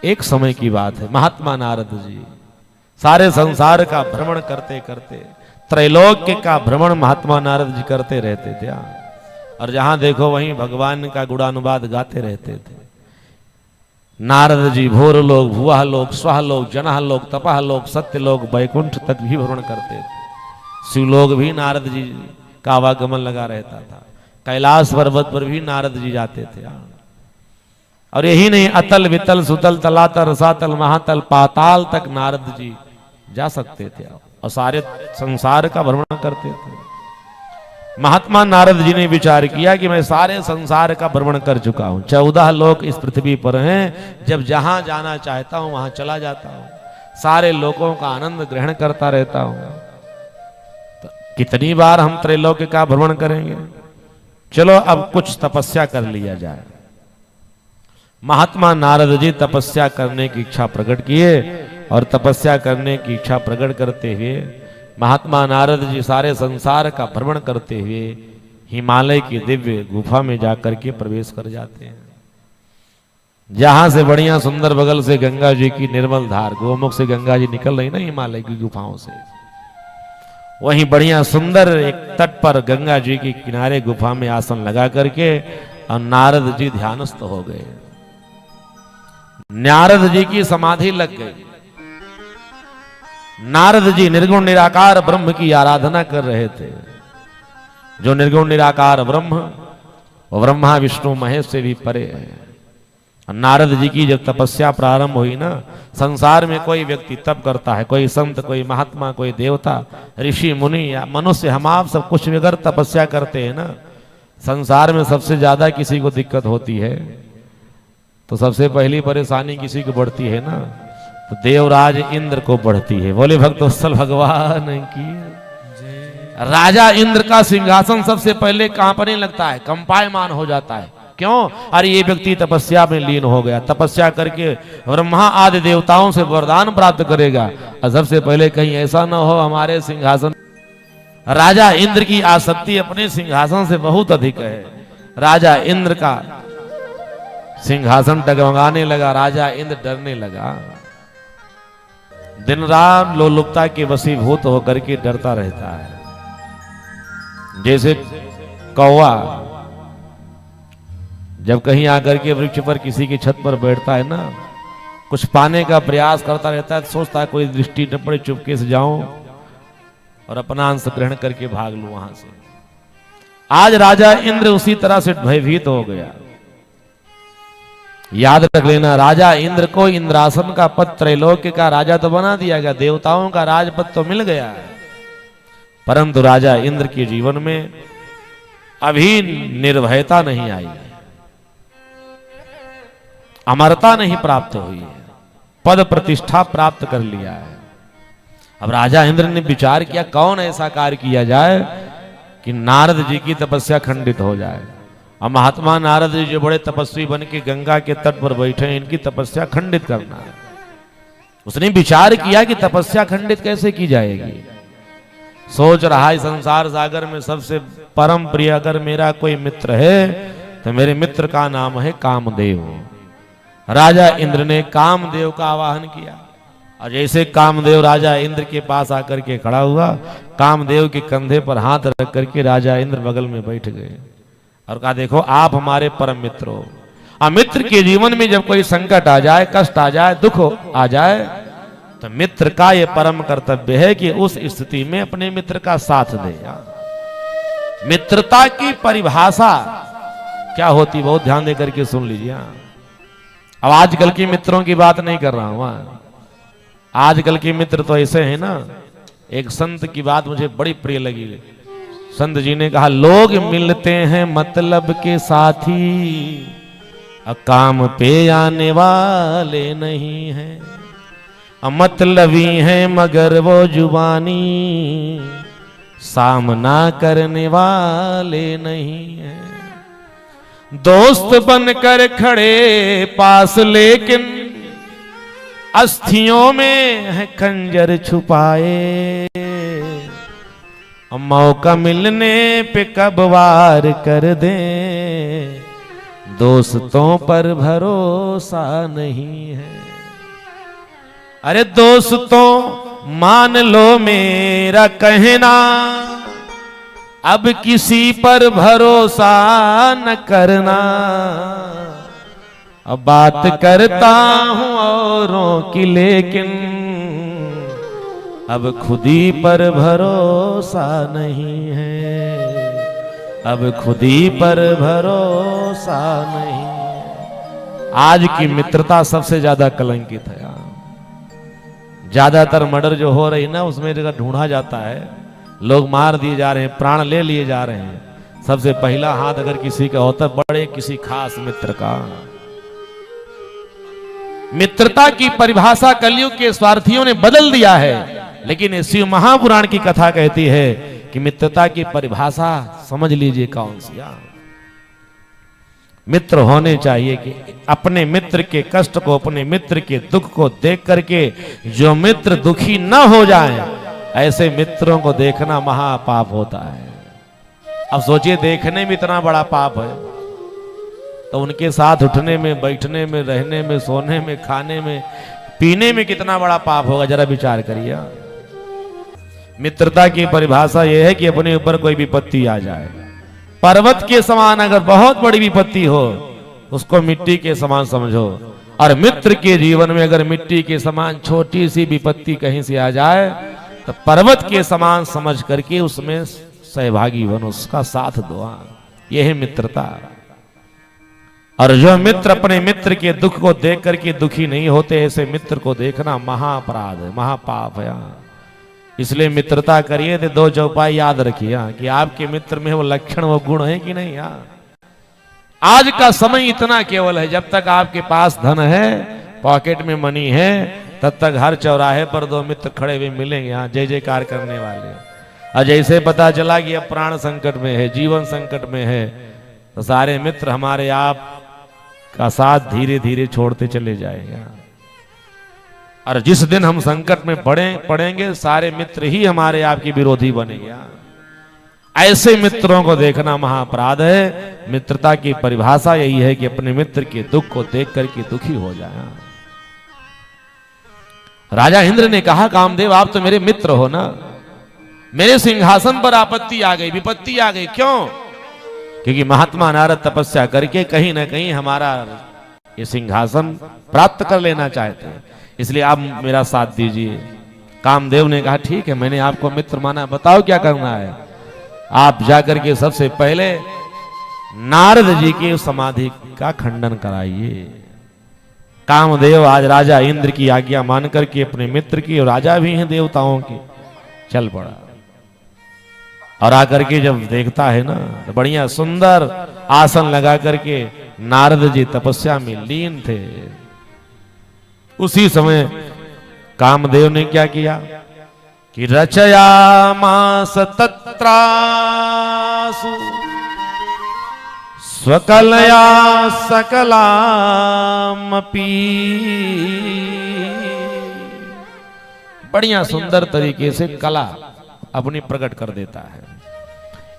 एक समय की बात है, महात्मा नारद जी सारे संसार का भ्रमण करते करते त्रैलोक्य का भ्रमण महात्मा नारद जी करते रहते थे। और जहां देखो वहीं भगवान का गुणानुवाद गाते रहते थे। नारद जी भोर लोक, भुवः लोक, स्वः लोक, जनः लोक, तपः लोक, सत्य लोक, वैकुंठ तक भी भ्रमण करते थे। शिवलोक भी नारद जी का आवागमन लगा रहता था। कैलाश पर्वत पर भी नारद जी जाते थे। और यही नहीं, अतल वितल सुतल तलातल रसातल महातल पाताल तक नारद जी जा सकते थे और सारे संसार का भ्रमण करते थे। महात्मा नारद जी ने विचार किया कि मैं सारे संसार का भ्रमण कर चुका हूं, 14 लोक इस पृथ्वी पर हैं, जब जहां जाना चाहता हूं वहां चला जाता हूं, सारे लोकों का आनंद ग्रहण करता रहता हूं। तो कितनी बार हम त्रैलोक्य का भ्रमण करेंगे? चलो अब कुछ तपस्या कर लिया जाए। महात्मा नारद जी तपस्या करने की इच्छा प्रकट किए और तपस्या करने की इच्छा प्रकट करते हुए महात्मा नारद जी सारे संसार का भ्रमण करते हुए हिमालय की दिव्य गुफा में जाकर के प्रवेश कर जाते हैं। जहां से बढ़िया सुंदर बगल से गंगा जी की निर्मल धार, गोमुख से गंगा जी निकल रही ना हिमालय की गुफाओं से, वहीं बढ़िया सुंदर एक तट पर गंगा जी के किनारे गुफा में आसन लगा करके और नारद जी ध्यानस्थ हो गए। नारद जी की समाधि लग गई। नारद जी निर्गुण निराकार ब्रह्म की आराधना कर रहे थे। जो निर्गुण निराकार ब्रह्म, वो ब्रह्मा विष्णु महेश से भी परे है। नारद जी की जब तपस्या प्रारंभ हुई ना, संसार में कोई व्यक्ति तप करता है, कोई संत, कोई महात्मा, कोई देवता, ऋषि मुनि या मनुष्य, हम आप सब कुछ भी अगर तपस्या करते हैं ना, संसार में सबसे ज्यादा किसी को दिक्कत होती है तो सबसे पहली परेशानी किसी को बढ़ती है ना, तो देवराज इंद्र को बढ़ती है। बोले भक्तवत्सल भगवान की। राजा इंद्र का सिंहासन सबसे पहले कांपने लगता है, कंपायमान हो जाता है। क्यों? अरे ये व्यक्ति तपस्या में लीन हो गया, तपस्या करके ब्रह्मा आदि देवताओं से वरदान प्राप्त करेगा और सबसे पहले कहीं ऐसा ना हो हमारे सिंहासन। राजा इंद्र की आसक्ति अपने सिंहासन से बहुत अधिक है। राजा इंद्र का सिंहासन डगमगाने लगा, राजा इंद्र डरने लगा। दिन रात लोलुपता के वशीभूत होकर के डरता रहता है। जैसे कौवा जब कहीं आकर के वृक्ष पर किसी की छत पर बैठता है ना, कुछ पाने का प्रयास करता रहता है, तो सोचता है कोई दृष्टि न पड़े, चुपके से जाऊं और अपना अंश ग्रहण करके भाग लूं वहां से। आज राजा इंद्र उसी तरह से भयभीत हो गया। याद रख लेना, राजा इंद्र को इंद्रासन का पद, त्रैलोक्य का राजा तो बना दिया गया, देवताओं का राजपद तो मिल गया है, परंतु राजा इंद्र के जीवन में अभी निर्भयता नहीं आई है, अमरता नहीं प्राप्त हुई है, पद प्रतिष्ठा प्राप्त कर लिया है। अब राजा इंद्र ने विचार किया कौन ऐसा कार्य किया जाए कि नारद जी की तपस्या खंडित हो जाए। अब महात्मा नारद जी जो बड़े तपस्वी बन के गंगा के तट पर बैठे हैं, इनकी तपस्या खंडित करना है। उसने विचार किया कि तपस्या खंडित कैसे की जाएगी। सोच रहा है संसार सागर में सबसे परम प्रिय अगर मेरा कोई मित्र है तो मेरे मित्र का नाम है कामदेव। राजा इंद्र ने कामदेव का आवाहन किया और जैसे कामदेव राजा इंद्र के पास आकर के खड़ा हुआ, कामदेव के कंधे पर हाथ रख करके राजा इंद्र बगल में बैठ गए और कहा देखो आप हमारे परम मित्र हो। मित्र के जीवन में जब कोई संकट आ जाए, कष्ट आ जाए, दुख आ जाए, तो मित्र का यह परम कर्तव्य है कि उस स्थिति में अपने मित्र का साथ दे। मित्रता की परिभाषा क्या होती, बहुत ध्यान देकर के सुन लीजिए। अब आजकल के मित्रों की बात नहीं कर रहा हूं। आजकल के मित्र तो ऐसे हैं ना, एक संत की बात मुझे बड़ी प्रिय लगी। संत जी ने कहा लोग मिलते हैं मतलब के साथी, काम पे आने वाले नहीं हैं, मतलबी हैं मगर वो जुबानी सामना करने वाले नहीं हैं। दोस्त बनकर खड़े पास लेकिन अस्थियों में है खंजर छुपाए, मौका मिलने पे कब वार कर दे दोस्तों पर भरोसा नहीं है। अरे दोस्तों मान लो मेरा कहना, अब किसी पर भरोसा न करना। अब बात करता हूं औरों की, लेकिन अब खुद ही पर भरोसा नहीं है। अब खुद ही पर भरोसा नहीं है। आज की मित्रता सबसे ज्यादा कलंकित है। ज्यादातर मर्डर जो हो रही ना, उसमें जगह ढूंढा जाता है, लोग मार दिए जा रहे हैं, प्राण ले लिए जा रहे हैं। सबसे पहला हाथ अगर किसी का होता, बड़े किसी खास मित्र का। मित्रता की परिभाषा कलयुग के स्वार्थियों ने बदल दिया है, लेकिन शिव महापुराण की कथा कहती है कि मित्रता की परिभाषा समझ लीजिए कौन सी। मित्र होने चाहिए कि अपने मित्र के कष्ट को, अपने मित्र के दुख को देख करके जो मित्र दुखी न हो जाए, ऐसे मित्रों को देखना महापाप होता है। अब सोचिए, देखने में इतना बड़ा पाप है, तो उनके साथ उठने में, बैठने में, रहने में, सोने में, खाने में, पीने में कितना बड़ा पाप होगा, जरा विचार करिए। मित्रता की परिभाषा यह है कि अपने ऊपर कोई विपत्ति आ जाए, पर्वत के समान अगर बहुत बड़ी विपत्ति हो, उसको मिट्टी के समान समझो। और मित्र के जीवन में अगर मिट्टी के समान छोटी सी विपत्ति कहीं से आ जाए, तो पर्वत के समान समझ करके उसमें सहभागी बनो, उसका साथ दो। यह है मित्रता। और जो मित्र अपने मित्र के दुख को देख करके दुखी नहीं होते, ऐसे मित्र को देखना महाअपराध है, महापाप है। इसलिए मित्रता करिए तो दो चौपाई याद रखिए कि आपके मित्र में वो लक्षण, वो गुण है कि नहीं। आज का समय इतना केवल है, जब तक आपके पास धन है, पॉकेट में मनी है, तब तक हर चौराहे पर दो मित्र खड़े हुए मिलेंगे, यहाँ जय जयकार करने वाले। और जैसे पता चला कि अब प्राण संकट में है, जीवन संकट में है, तो सारे मित्र हमारे आप का साथ धीरे धीरे छोड़ते चले जाएंगे। और जिस दिन हम संकट में पड़ेंगे, सारे मित्र ही हमारे आपके विरोधी बनेंगे। ऐसे मित्रों को देखना महाअपराध है। मित्रता की परिभाषा यही है कि अपने मित्र के दुख को देख करके दुखी हो जाए। राजा इंद्र ने कहा, कामदेव आप तो मेरे मित्र हो ना, मेरे सिंहासन पर आपत्ति आ गई, विपत्ति आ गई, क्यों? क्योंकि महात्मा नारद तपस्या करके कहीं ना कहीं हमारा ये सिंहासन प्राप्त कर लेना चाहते हैं, इसलिए आप मेरा साथ दीजिए। कामदेव ने कहा, ठीक है, मैंने आपको मित्र माना, बताओ क्या करना है। आप जाकर के सबसे पहले नारद जी की समाधि का खंडन कराइए। कामदेव आज राजा इंद्र की आज्ञा मान करके अपने मित्र की, और राजा भी हैं देवताओं की, चल पड़ा। और आकर के जब देखता है ना, तो बढ़िया सुंदर आसन लगा करके नारद जी तपस्या में लीन थे। उसी समय कामदेव ने क्या किया कि रचयामास तत्रासु स्वकलया सकलामपि। बढ़िया सुंदर तरीके से कला अपनी प्रकट कर देता है।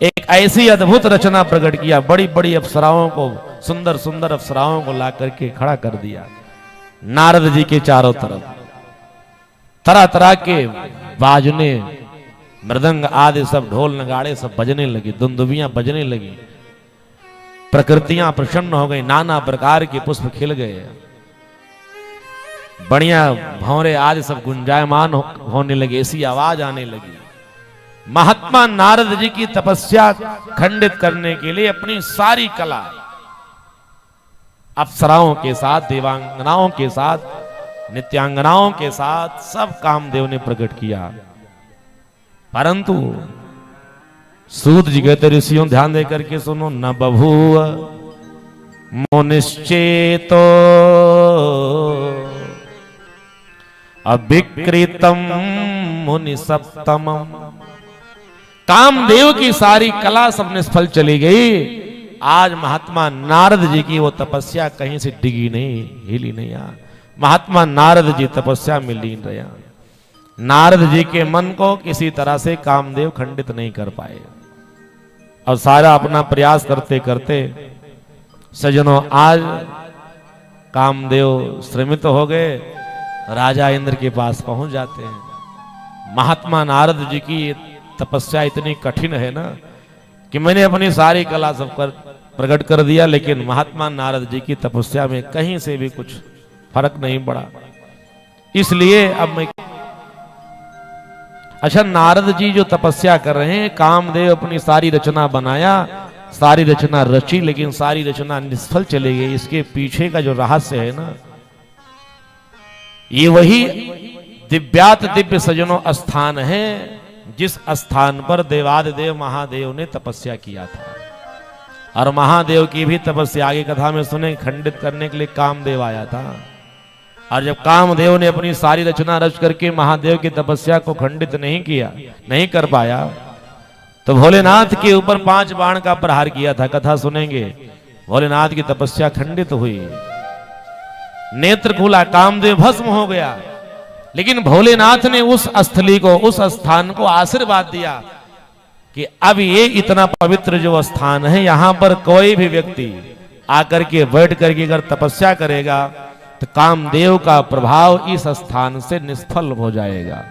एक ऐसी अद्भुत रचना प्रकट किया, बड़ी बड़ी अप्सराओं को, सुंदर सुंदर अप्सराओं को ला करके खड़ा कर दिया नारद जी के चारों तरफ। तरह तरह के बाजने, मृदंग आदि सब, ढोल नगाड़े सब बजने लगी, दुंदुबियां बजने लगी, प्रकृतियां प्रसन्न हो गई, नाना प्रकार के पुष्प खिल गए, बढ़िया भौरे आदि सब गुंजायमान होने लगे, ऐसी आवाज आने लगी। महात्मा नारद जी की तपस्या खंडित करने के लिए अपनी सारी कला अप्सराओं के साथ, देवांगनाओं के साथ, नित्यांगनाओं के साथ सब कामदेव ने प्रकट किया। परंतु सूत जी कहते, ऋषियों ध्यान दे करके सुनो, न बभूव मुनिश्चेतो अभिकृतम मुनि सप्तमम। कामदेव की सारी कला सब निष्फल चली गई। आज महात्मा नारद जी की वो तपस्या कहीं से डिगी नहीं, हिली नहीं। महात्मा नारद जी तपस्या में लीन रहे। नारद जी के मन को किसी तरह से कामदेव खंडित नहीं कर पाए, और सारा अपना प्रयास करते करते सजनों, आज कामदेव श्रमित हो गए, राजा इंद्र के पास पहुंच जाते हैं। महात्मा नारद जी की तपस्या इतनी कठिन है ना कि मैंने अपनी सारी कला सब कर प्रकट कर दिया, लेकिन महात्मा नारद जी की तपस्या में कहीं से भी कुछ फर्क नहीं पड़ा। इसलिए अब मैं अच्छा, नारद जी जो तपस्या कर रहे हैं, कामदेव अपनी सारी रचना बनाया, सारी रचना रची, लेकिन सारी रचना निष्फल चली गई। इसके पीछे का जो रहस्य है ना, ये वही दिव्यात दिव्य सजनों स्थान है जिस स्थान पर देवादिदेव महादेव ने तपस्या किया था। और महादेव की भी तपस्या आगे कथा में सुने, खंडित करने के लिए कामदेव आया था। और जब कामदेव ने अपनी सारी रचना रच करके महादेव की तपस्या को खंडित नहीं किया, नहीं कर पाया, तो भोलेनाथ के ऊपर 5 बाण का प्रहार किया था। कथा सुनेंगे, भोलेनाथ की तपस्या खंडित हुई, नेत्र खुला, कामदेव भस्म हो गया। लेकिन भोलेनाथ ने उस स्थली को, उस स्थान को आशीर्वाद दिया कि अब ये इतना पवित्र जो स्थान है, यहां पर कोई भी व्यक्ति आकर के बैठ करके अगर तपस्या करेगा तो कामदेव का प्रभाव इस स्थान से निष्फल हो जाएगा।